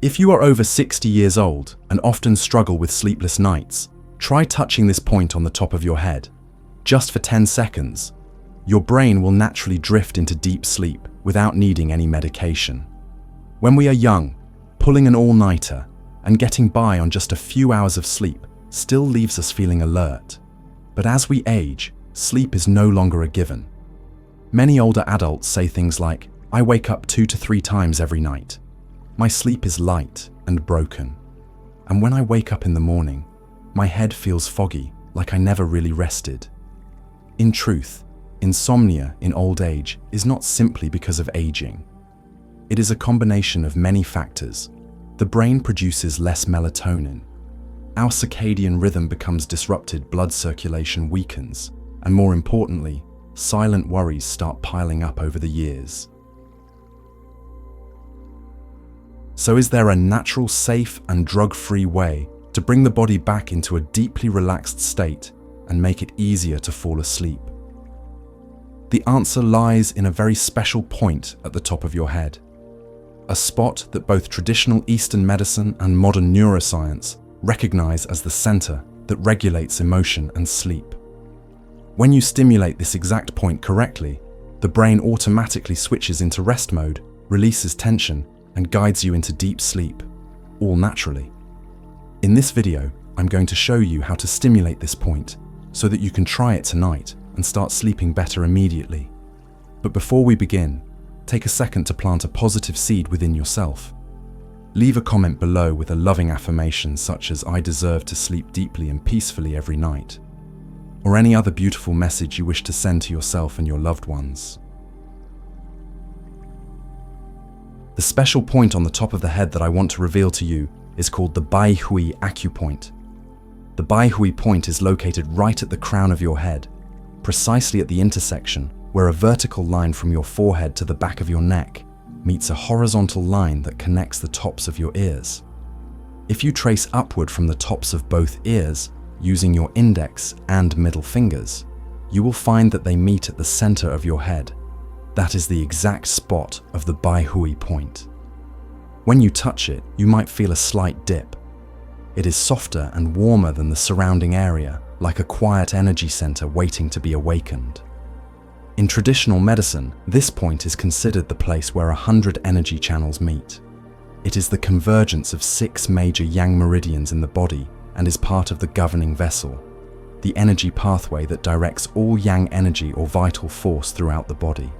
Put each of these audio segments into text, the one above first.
If you are over 60 years old and often struggle with sleepless nights, try touching this point on the top of your head. Just for 10 seconds, your brain will naturally drift into deep sleep without needing any medication. When we are young, pulling an all-nighter and getting by on just a few hours of sleep still leaves us feeling alert. But as we age, sleep is no longer a given. Many older adults say things like, "I wake up 2 to 3 times every night. My sleep is light and broken. And when I wake up in the morning, my head feels foggy, like I never really rested." In truth, insomnia in old age is not simply because of aging. It is a combination of many factors. The brain produces less melatonin. Our circadian rhythm becomes disrupted, blood circulation weakens, and more importantly, silent worries start piling up over the years. So is there a natural, safe, and drug-free way to bring the body back into a deeply relaxed state and make it easier to fall asleep? The answer lies in a very special point at the top of your head, a spot that both traditional Eastern medicine and modern neuroscience recognize as the center that regulates emotion and sleep. When you stimulate this exact point correctly, the brain automatically switches into rest mode, releases tension, and guides you into deep sleep, all naturally. In this video, I'm going to show you how to stimulate this point so that you can try it tonight and start sleeping better immediately. But before we begin, take a second to plant a positive seed within yourself. Leave a comment below with a loving affirmation such as "I deserve to sleep deeply and peacefully every night," or any other beautiful message you wish to send to yourself and your loved ones. The special point on the top of the head that I want to reveal to you is called the Bihooi Acupoint. The Baihui point is located right at the crown of your head, precisely at the intersection where a vertical line from your forehead to the back of your neck meets a horizontal line that connects the tops of your ears. If you trace upward from the tops of both ears using your index and middle fingers, you will find that they meet at the center of your head. That is the exact spot of the Bihooi point. When you touch it, you might feel a slight dip. It is softer and warmer than the surrounding area, like a quiet energy center waiting to be awakened. In traditional medicine, this point is considered the place where 100 energy channels meet. It is the convergence of 6 major yang meridians in the body and is part of the governing vessel, the energy pathway that directs all yang energy or vital force throughout the body.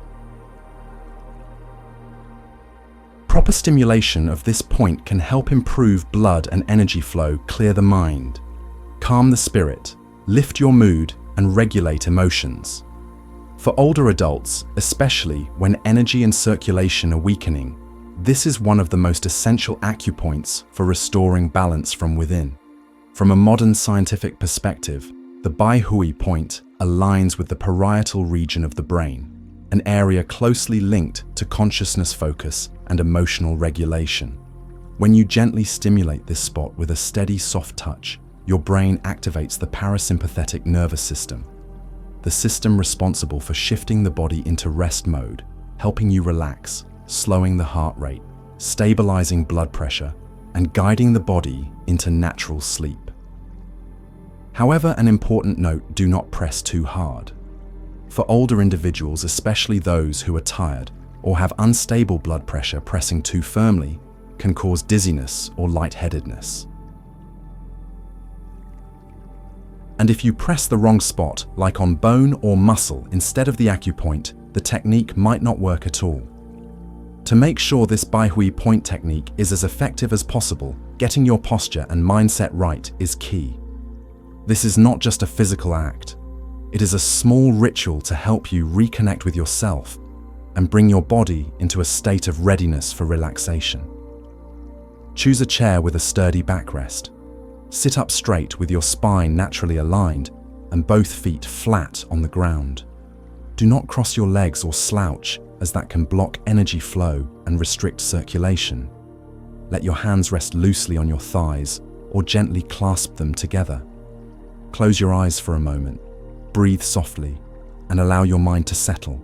Proper stimulation of this point can help improve blood and energy flow, clear the mind, calm the spirit, lift your mood, and regulate emotions. For older adults, especially when energy and circulation are weakening, this is one of the most essential acupoints for restoring balance from within. From a modern scientific perspective, the Bihooi point aligns with the parietal region of the brain, an area closely linked to consciousness focus and emotional regulation. When you gently stimulate this spot with a steady, soft touch, your brain activates the parasympathetic nervous system, the system responsible for shifting the body into rest mode, helping you relax, slowing the heart rate, stabilizing blood pressure, and guiding the body into natural sleep. However, an important note: do not press too hard. For older individuals, especially those who are tired or have unstable blood pressure, pressing too firmly can cause dizziness or lightheadedness. And if you press the wrong spot, like on bone or muscle instead of the acupoint, the technique might not work at all. To make sure this Bihooi point technique is as effective as possible, getting your posture and mindset right is key. This is not just a physical act. It is a small ritual to help you reconnect with yourself and bring your body into a state of readiness for relaxation. Choose a chair with a sturdy backrest. Sit up straight with your spine naturally aligned and both feet flat on the ground. Do not cross your legs or slouch, as that can block energy flow and restrict circulation. Let your hands rest loosely on your thighs or gently clasp them together. Close your eyes for a moment, breathe softly, and allow your mind to settle,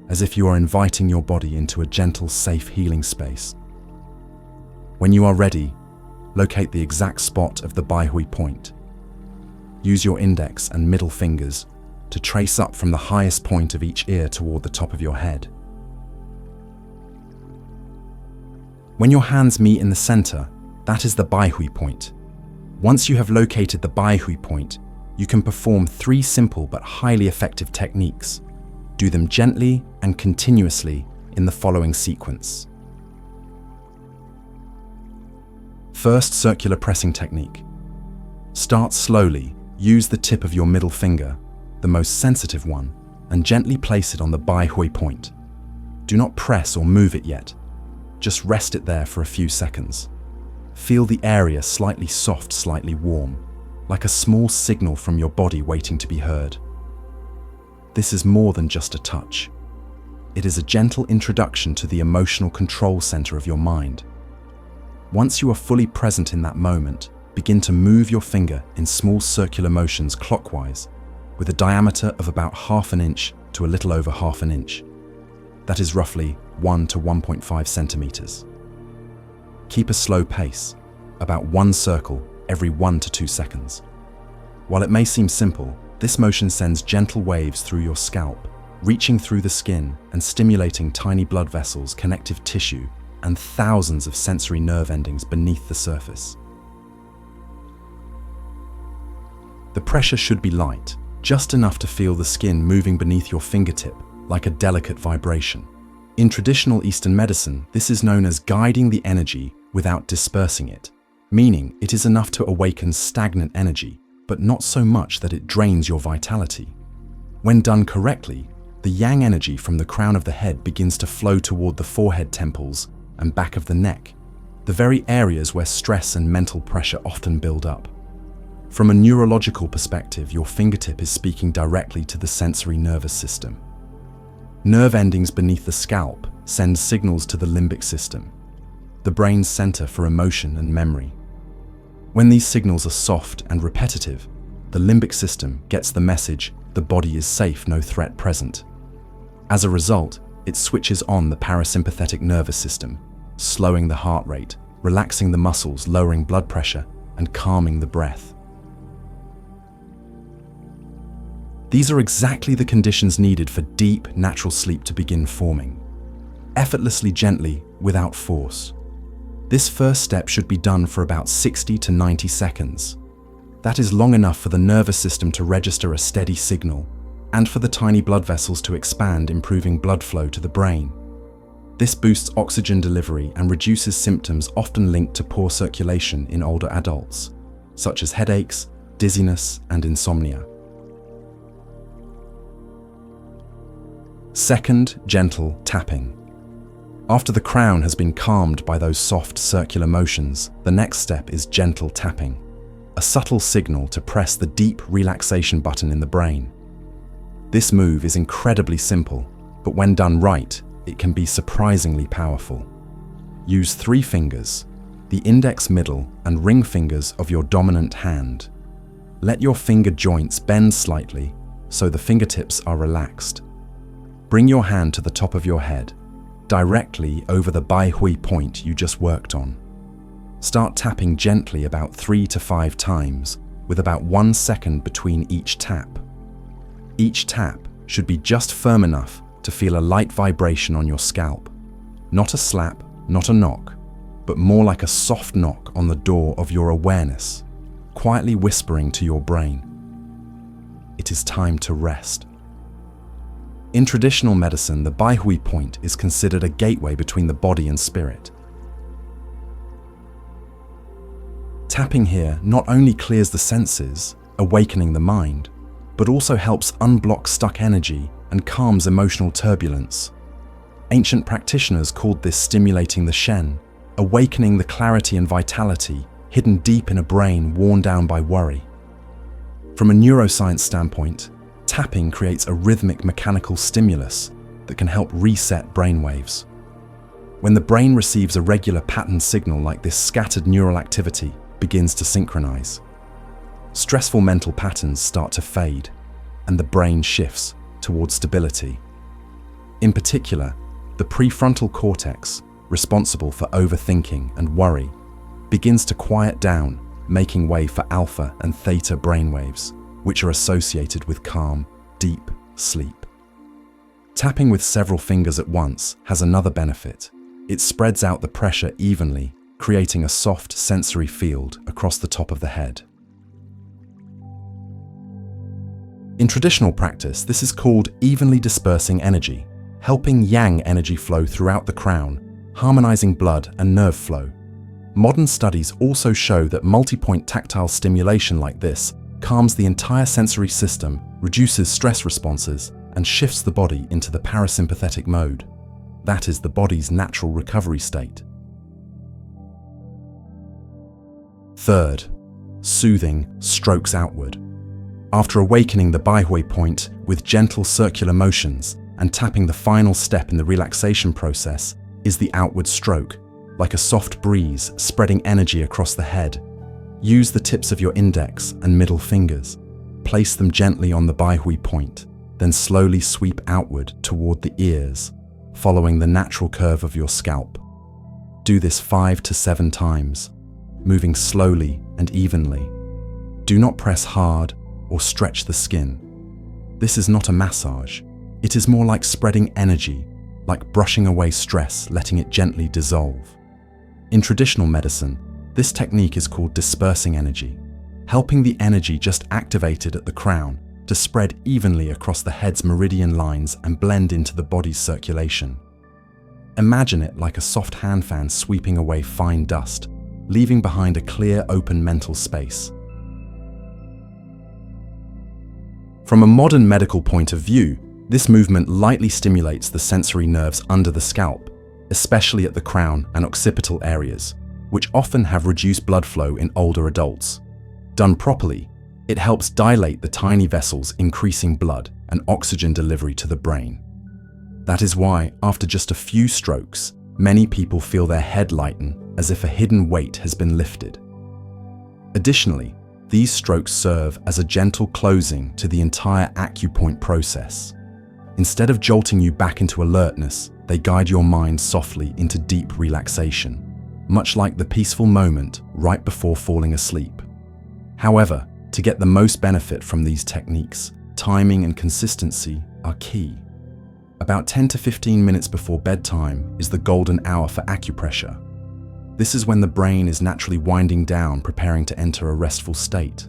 as if you are inviting your body into a gentle, safe healing space. When you are ready, locate the exact spot of the Bihooi point. Use your index and middle fingers to trace up from the highest point of each ear toward the top of your head. When your hands meet in the center, that is the Baihui point. Once you have located the Baihui point, you can perform 3 simple but highly effective techniques. Do them gently and continuously in the following sequence. First, circular pressing technique. Start slowly. Use the tip of your middle finger, the most sensitive one, and gently place it on the Baihui point. Do not press or move it yet. Just rest it there for a few seconds. Feel the area slightly soft, slightly warm, like a small signal from your body waiting to be heard. This is more than just a touch. It is a gentle introduction to the emotional control center of your mind. Once you are fully present in that moment, begin to move your finger in small circular motions clockwise, with a diameter of about 1/2 inch to a little over 1/2 inch. That is roughly 1 to 1.5 centimeters. Keep a slow pace, about 1 circle every 1 to 2 seconds. While it may seem simple, this motion sends gentle waves through your scalp, reaching through the skin and stimulating tiny blood vessels, connective tissue, and thousands of sensory nerve endings beneath the surface. The pressure should be light, just enough to feel the skin moving beneath your fingertip, like a delicate vibration. In traditional Eastern medicine, this is known as guiding the energy without dispersing it, meaning it is enough to awaken stagnant energy, but not so much that it drains your vitality. When done correctly, the yang energy from the crown of the head begins to flow toward the forehead, temples, and back of the neck, the very areas where stress and mental pressure often build up. From a neurological perspective, your fingertip is speaking directly to the sensory nervous system. Nerve endings beneath the scalp send signals to the limbic system, the brain's center for emotion and memory. When these signals are soft and repetitive, the limbic system gets the message the body is safe, no threat present. As a result, it switches on the parasympathetic nervous system, slowing the heart rate, relaxing the muscles, lowering blood pressure, and calming the breath. These are exactly the conditions needed for deep, natural sleep to begin forming. Effortlessly, gently, without force. This first step should be done for about 60 to 90 seconds. That is long enough for the nervous system to register a steady signal, and for the tiny blood vessels to expand, improving blood flow to the brain. This boosts oxygen delivery and reduces symptoms often linked to poor circulation in older adults, such as headaches, dizziness, and insomnia. Second, gentle tapping. After the crown has been calmed by those soft circular motions, the next step is gentle tapping, a subtle signal to press the deep relaxation button in the brain. This move is incredibly simple, but when done right, it can be surprisingly powerful. Use 3 fingers, the index, middle, and ring fingers of your dominant hand. Let your finger joints bend slightly so the fingertips are relaxed. Bring your hand to the top of your head, directly over the Baihui point you just worked on. Start tapping gently about 3 to 5 times, with about 1 second between each tap. Each tap should be just firm enough to feel a light vibration on your scalp. Not a slap, not a knock, but more like a soft knock on the door of your awareness, quietly whispering to your brain, "It is time to rest." In traditional medicine, the Baihui point is considered a gateway between the body and spirit. Tapping here not only clears the senses, awakening the mind, but also helps unblock stuck energy and calms emotional turbulence. Ancient practitioners called this stimulating the Shen, awakening the clarity and vitality hidden deep in a brain worn down by worry. From a neuroscience standpoint, tapping creates a rhythmic mechanical stimulus that can help reset brainwaves. When the brain receives a regular pattern signal like this, scattered neural activity begins to synchronize. Stressful mental patterns start to fade, and the brain shifts towards stability. In particular, the prefrontal cortex, responsible for overthinking and worry, begins to quiet down, making way for alpha and theta brainwaves, which are associated with calm, deep sleep. Tapping with several fingers at once has another benefit. It spreads out the pressure evenly, creating a soft sensory field across the top of the head. In traditional practice, this is called evenly dispersing energy, helping yang energy flow throughout the crown, harmonizing blood and nerve flow. Modern studies also show that multi-point tactile stimulation like this calms the entire sensory system, reduces stress responses, and shifts the body into the parasympathetic mode. That is the body's natural recovery state. Third, soothing strokes outward. After awakening the Bihooi point with gentle circular motions and tapping, the final step in the relaxation process is the outward stroke, like a soft breeze spreading energy across the head. Use the tips of your index and middle fingers. Place them gently on the Baihui point, then slowly sweep outward toward the ears, following the natural curve of your scalp. Do this 5 to 7 times, moving slowly and evenly. Do not press hard or stretch the skin. This is not a massage. It is more like spreading energy, like brushing away stress, letting it gently dissolve. In traditional medicine, this technique is called dispersing energy, helping the energy just activated at the crown to spread evenly across the head's meridian lines and blend into the body's circulation. Imagine it like a soft hand fan sweeping away fine dust, leaving behind a clear, open mental space. From a modern medical point of view, this movement lightly stimulates the sensory nerves under the scalp, especially at the crown and occipital areas, which often have reduced blood flow in older adults. Done properly, it helps dilate the tiny vessels, increasing blood and oxygen delivery to the brain. That is why, after just a few strokes, many people feel their head lighten as if a hidden weight has been lifted. Additionally, these strokes serve as a gentle closing to the entire acupoint process. Instead of jolting you back into alertness, they guide your mind softly into deep relaxation, much like the peaceful moment right before falling asleep. However, to get the most benefit from these techniques, timing and consistency are key. About 10 to 15 minutes before bedtime is the golden hour for acupressure. This is when the brain is naturally winding down, preparing to enter a restful state.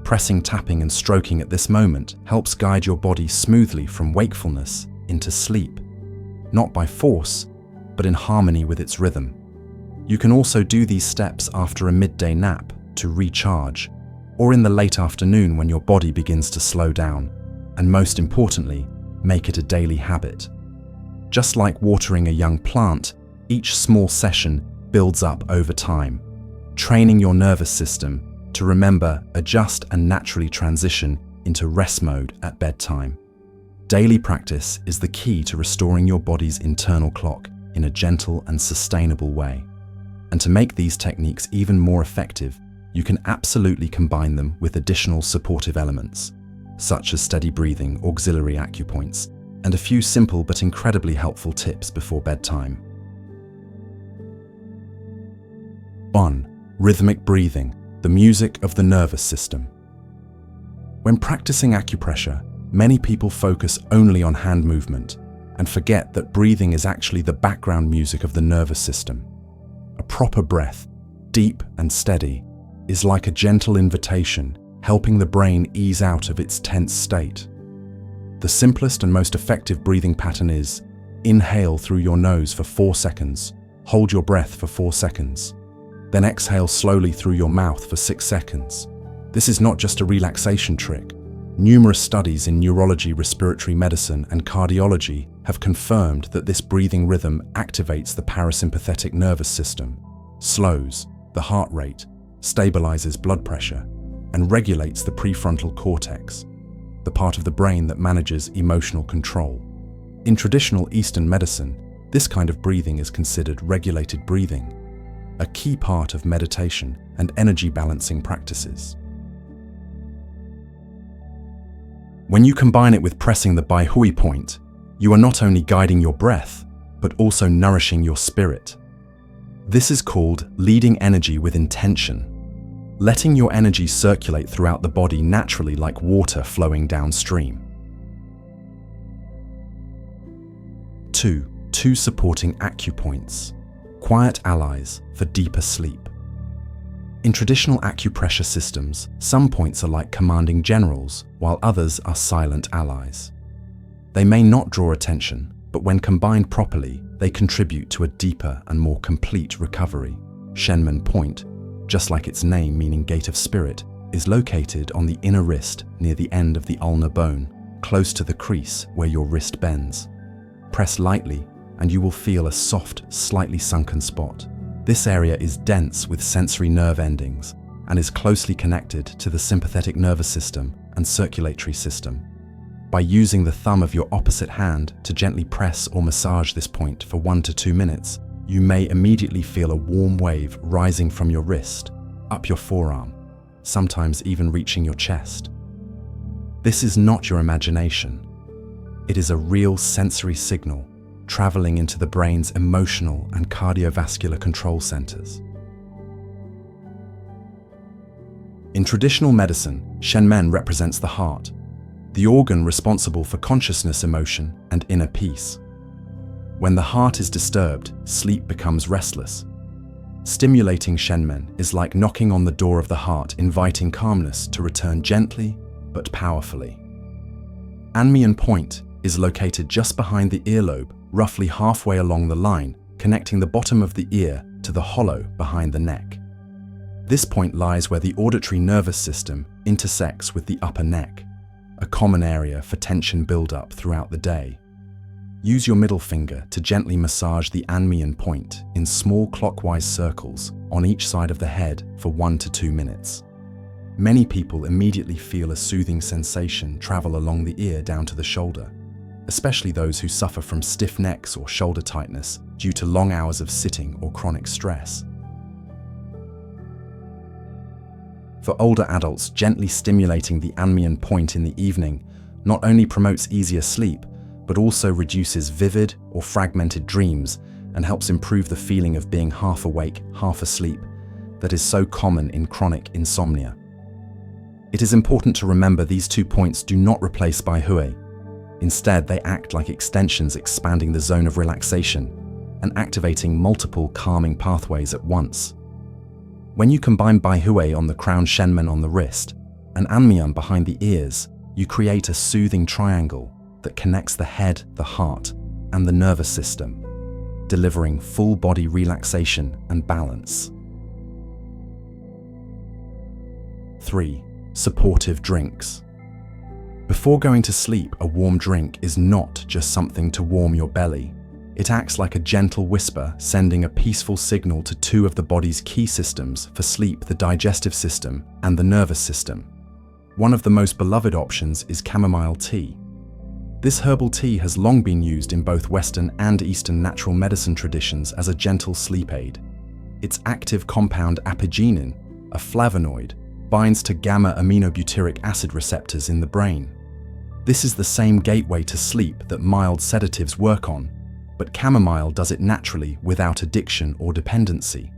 Pressing, tapping, and stroking at this moment helps guide your body smoothly from wakefulness into sleep, not by force, but in harmony with its rhythm. You can also do these steps after a midday nap to recharge, or in the late afternoon when your body begins to slow down, and most importantly, make it a daily habit. Just like watering a young plant, each small session builds up over time, training your nervous system to remember, adjust, and naturally transition into rest mode at bedtime. Daily practice is the key to restoring your body's internal clock in a gentle and sustainable way. And to make these techniques even more effective, you can absolutely combine them with additional supportive elements, such as steady breathing, auxiliary acupoints, and a few simple but incredibly helpful tips before bedtime. 1. Rhythmic breathing, the music of the nervous system. When practicing acupressure, many people focus only on hand movement and forget that breathing is actually the background music of the nervous system. A proper breath, deep and steady, is like a gentle invitation, helping the brain ease out of its tense state. The simplest and most effective breathing pattern is: inhale through your nose for 4 seconds, hold your breath for 4 seconds, then exhale slowly through your mouth for 6 seconds. This is not just a relaxation trick. Numerous studies in neurology, respiratory medicine, and cardiology have confirmed that this breathing rhythm activates the parasympathetic nervous system, slows the heart rate, stabilizes blood pressure, and regulates the prefrontal cortex, the part of the brain that manages emotional control. In traditional Eastern medicine, this kind of breathing is considered regulated breathing, a key part of meditation and energy balancing practices. When you combine it with pressing the Bihooi point, You are not only guiding your breath, but also nourishing your spirit. This is called leading energy with intention, letting your energy circulate throughout the body naturally like water flowing downstream. 2 supporting acupoints, quiet allies for deeper sleep. In traditional acupressure systems, some points are like commanding generals, while others are silent allies. They may not draw attention, but when combined properly, they contribute to a deeper and more complete recovery. Shenmen Point, just like its name meaning gate of spirit, is located on the inner wrist near the end of the ulnar bone, close to the crease where your wrist bends. Press lightly and you will feel a soft, slightly sunken spot. This area is dense with sensory nerve endings and is closely connected to the sympathetic nervous system and circulatory system. By using the thumb of your opposite hand to gently press or massage this point for 1 to 2 minutes, you may immediately feel a warm wave rising from your wrist, up your forearm, sometimes even reaching your chest. This is not your imagination. It is a real sensory signal traveling into the brain's emotional and cardiovascular control centers. In traditional medicine, Shenmen represents the heart, the organ responsible for consciousness, emotion, and inner peace. When the heart is disturbed, sleep becomes restless. Stimulating Shenmen is like knocking on the door of the heart, inviting calmness to return gently but powerfully. Anmian Point is located just behind the earlobe, roughly halfway along the line, connecting the bottom of the ear to the hollow behind the neck. This point lies where the auditory nervous system intersects with the upper neck, a common area for tension buildup throughout the day. Use your middle finger to gently massage the Anmian Point in small clockwise circles on each side of the head for 1 to 2 minutes. Many people immediately feel a soothing sensation travel along the ear down to the shoulder, especially those who suffer from stiff necks or shoulder tightness due to long hours of sitting or chronic stress. For older adults, gently stimulating the Anmian Point in the evening not only promotes easier sleep, but also reduces vivid or fragmented dreams and helps improve the feeling of being half awake, half asleep that is so common in chronic insomnia. It is important to remember these 2 points do not replace Baihui. Instead, they act like extensions, expanding the zone of relaxation and activating multiple calming pathways at once. When you combine Baihui on the crown, Shenmen on the wrist, and Anmian behind the ears, you create a soothing triangle that connects the head, the heart, and the nervous system, delivering full body relaxation and balance. 3. Supportive drinks. Before going to sleep, a warm drink is not just something to warm your belly. It acts like a gentle whisper, sending a peaceful signal to 2 of the body's key systems for sleep: the digestive system and the nervous system. One of the most beloved options is chamomile tea. This herbal tea has long been used in both Western and Eastern natural medicine traditions as a gentle sleep aid. Its active compound apigenin, a flavonoid, binds to gamma-aminobutyric acid receptors in the brain. This is the same gateway to sleep that mild sedatives work on, but chamomile does it naturally without addiction or dependency.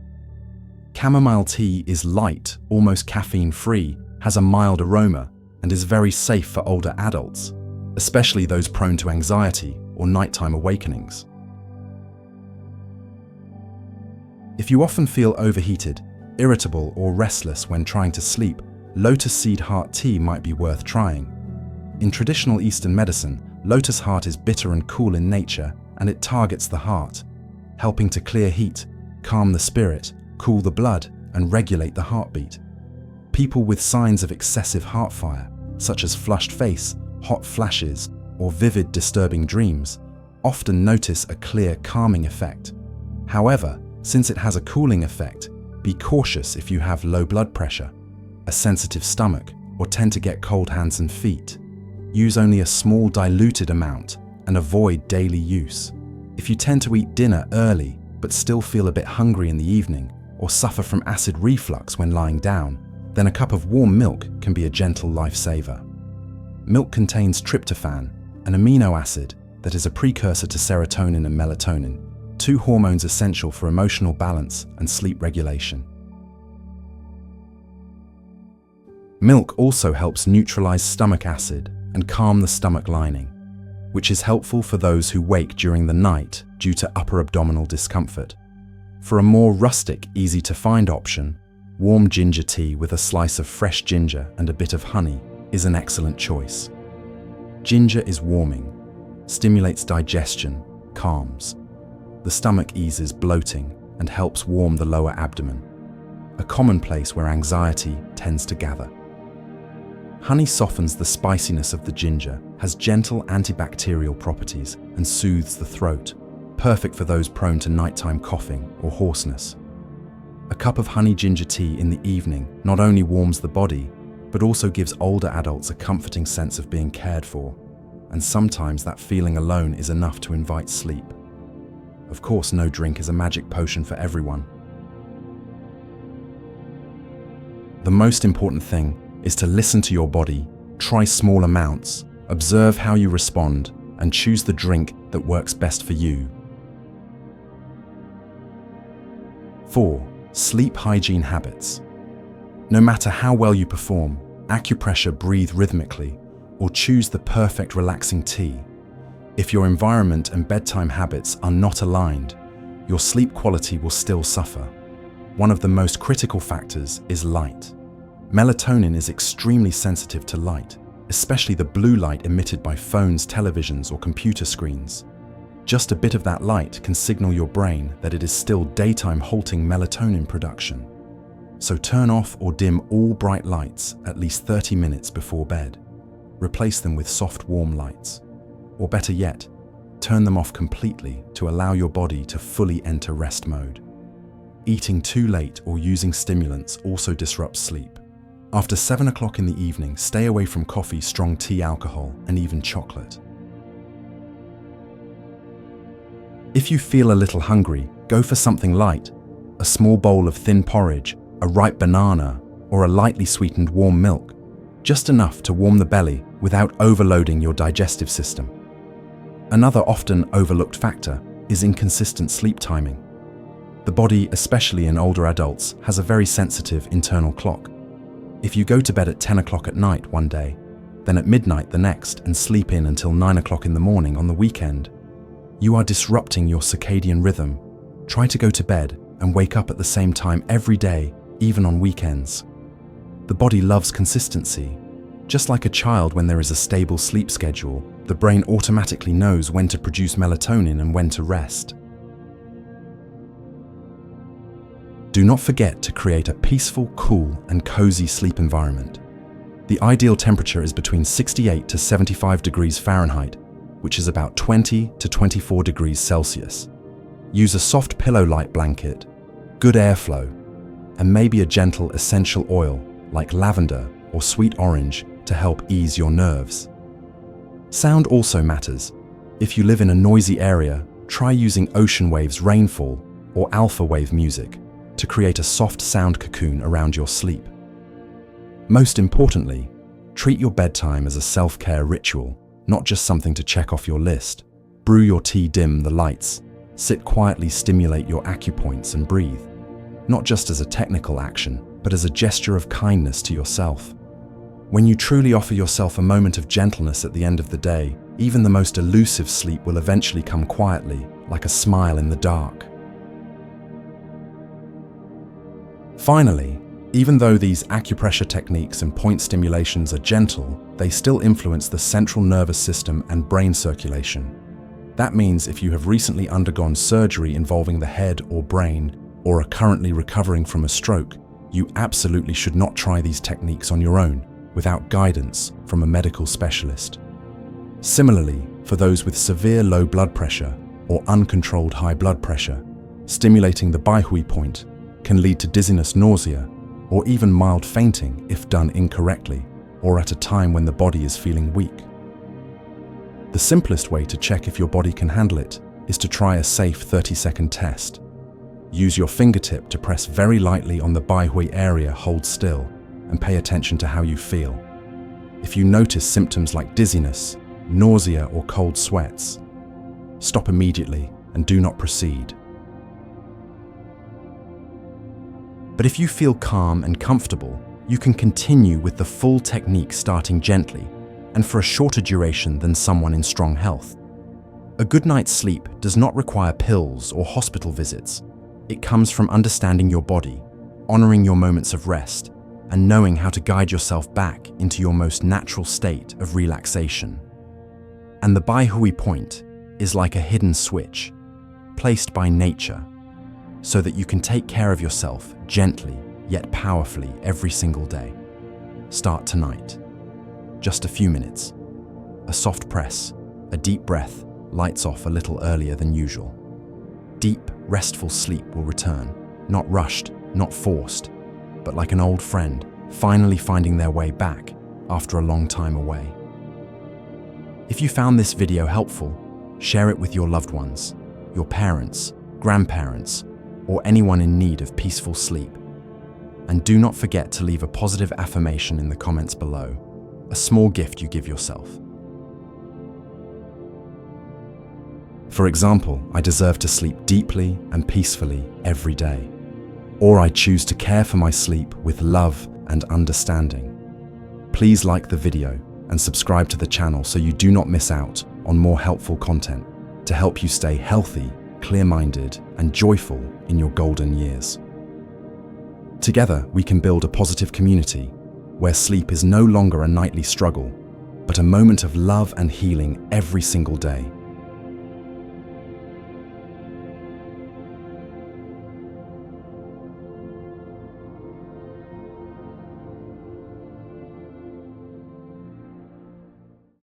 Chamomile tea is light, almost caffeine-free, has a mild aroma, and is very safe for older adults, especially those prone to anxiety or nighttime awakenings. If you often feel overheated, irritable, or restless when trying to sleep, Lotus Seed Heart Tea might be worth trying. In traditional Eastern medicine, lotus heart is bitter and cool in nature, and it targets the heart, helping to clear heat, calm the spirit, cool the blood, and regulate the heartbeat. People with signs of excessive heart fire, such as flushed face, hot flashes, or vivid disturbing dreams, often notice a clear calming effect. However, since it has a cooling effect, be cautious if you have low blood pressure, a sensitive stomach, or tend to get cold hands and feet. Use only a small diluted amount and avoid daily use. If you tend to eat dinner early but still feel a bit hungry in the evening, or suffer from acid reflux when lying down, then a cup of warm milk can be a gentle lifesaver. Milk contains tryptophan, an amino acid that is a precursor to serotonin and melatonin, two hormones essential for emotional balance and sleep regulation. Milk also helps neutralize stomach acid and calm the stomach lining, which is helpful for those who wake during the night due to upper abdominal discomfort. For a more rustic, easy-to-find option, warm ginger tea with a slice of fresh ginger and a bit of honey is an excellent choice. Ginger is warming, stimulates digestion, calms. The stomach eases bloating and helps warm the lower abdomen, a common place where anxiety tends to gather. Honey softens the spiciness of the ginger, has gentle antibacterial properties, and soothes the throat, perfect for those prone to nighttime coughing or hoarseness. A cup of honey ginger tea in the evening not only warms the body, but also gives older adults a comforting sense of being cared for, and sometimes that feeling alone is enough to invite sleep. Of course, no drink is a magic potion for everyone. The most important thing is to listen to your body, try small amounts, observe how you respond, and choose the drink that works best for you. 4. Sleep hygiene habits. No matter how well you perform, acupressure, breathe rhythmically, or choose the perfect relaxing tea, if your environment and bedtime habits are not aligned, your sleep quality will still suffer. One of the most critical factors is light. Melatonin is extremely sensitive to light, especially the blue light emitted by phones, televisions, or computer screens. Just a bit of that light can signal your brain that it is still daytime, halting melatonin production. So turn off or dim all bright lights at least 30 minutes before bed. Replace them with soft, warm lights. Or better yet, turn them off completely to allow your body to fully enter rest mode. Eating too late or using stimulants also disrupts sleep. After 7 o'clock in the evening, stay away from coffee, strong tea, alcohol, and even chocolate. If you feel a little hungry, go for something light. A small bowl of thin porridge, a ripe banana, or a lightly sweetened warm milk. Just enough to warm the belly without overloading your digestive system. Another often overlooked factor is inconsistent sleep timing. The body, especially in older adults, has a very sensitive internal clock. If you go to bed at 10 o'clock at night one day, then at midnight the next, and sleep in until 9 o'clock in the morning on the weekend, you are disrupting your circadian rhythm. Try to go to bed and wake up at the same time every day, even on weekends. The body loves consistency. Just like a child, when there is a stable sleep schedule, the brain automatically knows when to produce melatonin and when to rest. Do not forget to create a peaceful, cool, and cozy sleep environment. The ideal temperature is between 68 to 75 degrees Fahrenheit, which is about 20 to 24 degrees Celsius. Use a soft pillow-like blanket, good airflow, and maybe a gentle essential oil like lavender or sweet orange to help ease your nerves. Sound also matters. If you live in a noisy area, try using ocean waves, rainfall, or alpha wave music to create a soft sound cocoon around your sleep. Most importantly, treat your bedtime as a self-care ritual, not just something to check off your list. Brew your tea, dim the lights, sit quietly, stimulate your acupoints, and breathe, not just as a technical action, but as a gesture of kindness to yourself. When you truly offer yourself a moment of gentleness at the end of the day, even the most elusive sleep will eventually come quietly, like a smile in the dark. Finally, even though these acupressure techniques and point stimulations are gentle, they still influence the central nervous system and brain circulation. That means if you have recently undergone surgery involving the head or brain, or are currently recovering from a stroke, you absolutely should not try these techniques on your own without guidance from a medical specialist. Similarly, for those with severe low blood pressure or uncontrolled high blood pressure, stimulating the Bihooi point can lead to dizziness, nausea, or even mild fainting if done incorrectly or at a time when the body is feeling weak. The simplest way to check if your body can handle it is to try a safe 30-second test. Use your fingertip to press very lightly on the Baihui area, hold still, and pay attention to how you feel. If you notice symptoms like dizziness, nausea, or cold sweats, stop immediately and do not proceed. But if you feel calm and comfortable, you can continue with the full technique starting gently and for a shorter duration than someone in strong health. A good night's sleep does not require pills or hospital visits. It comes from understanding your body, honoring your moments of rest, and knowing how to guide yourself back into your most natural state of relaxation. And the Bihooi point is like a hidden switch, placed by nature, so that you can take care of yourself gently yet powerfully every single day. Start tonight. Just a few minutes. A soft press, a deep breath, lights off a little earlier than usual. Deep, restful sleep will return, not rushed, not forced, but like an old friend, finally finding their way back after a long time away. If you found this video helpful, share it with your loved ones, your parents, grandparents, or anyone in need of peaceful sleep. And do not forget to leave a positive affirmation in the comments below, a small gift you give yourself. For example, I deserve to sleep deeply and peacefully every day. Or I choose to care for my sleep with love and understanding. Please like the video and subscribe to the channel so you do not miss out on more helpful content to help you stay healthy, clear-minded, and joyful in your golden years. Together, we can build a positive community where sleep is no longer a nightly struggle, but a moment of love and healing every single day.